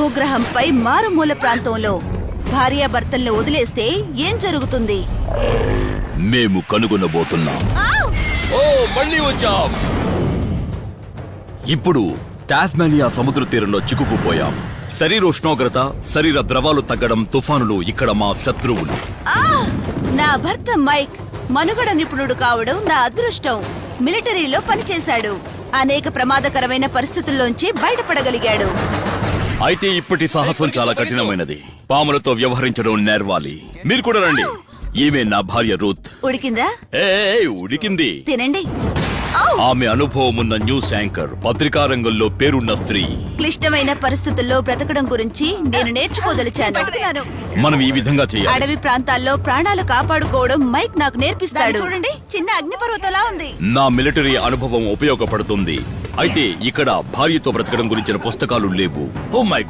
భూగ్రహంపై మారుమూల ప్రాంతంలో భార్యాభర్తల్ని వదిలేస్తే ఏం జరుగుతుంది? మేము కనుగొనబోతున్నాం. ఓ మళ్ళీ వచ్చాం. ఇప్పుడు టాస్మానియా సముద్ర తీరంలో చిక్కుకుపోయాం. శరీరోష్ణోగ్రత, శరీర ద్రవాలు తగ్గడం, తుఫానులు ఇక్కడ మా శత్రువులు. నా భర్త మైక్ మనుగడ నిపుణుడు కావడం నా అదృష్టం. మిలిటరీలో పనిచేశాడు. అనేక ప్రమాదకరమైన పరిస్థితుల్లోంచి బయటపడగలిగాడు. అయితే ఇప్పటి సాహసం చాలా కఠినమైనది. పాములతో వ్యవహరించడం నేర్వాలి. మీరు కూడా రండి. ఈమె నా భార్య రూత్. ఉడికిందా? ఉడికింది. తినండి. ఆమె అనుభవం ఉన్న న్యూస్ యాంకర్, పత్రికా రంగంలో పేరున్న స్త్రీ. క్లిష్టమైన పరిస్థితుల్లో బ్రతకడం గురించి నేను నేర్చుకోదలిచాను. మనం ఈ విధంగా చేయాలి. అడవి ప్రాంతాల్లో ప్రాణాలు కాపాడుకోవడం మైక్ నాకు నేర్పిస్తాడు. చూడండి, చిన్న అగ్నిపర్వతంలా ఉంది. నా మిలిటరీ అనుభవం ఉపయోగపడుతుంది. అయితే ఇక్కడ భార్యతో బ్రతకడం గురించిన పుస్తకాలు లేవు. Oh my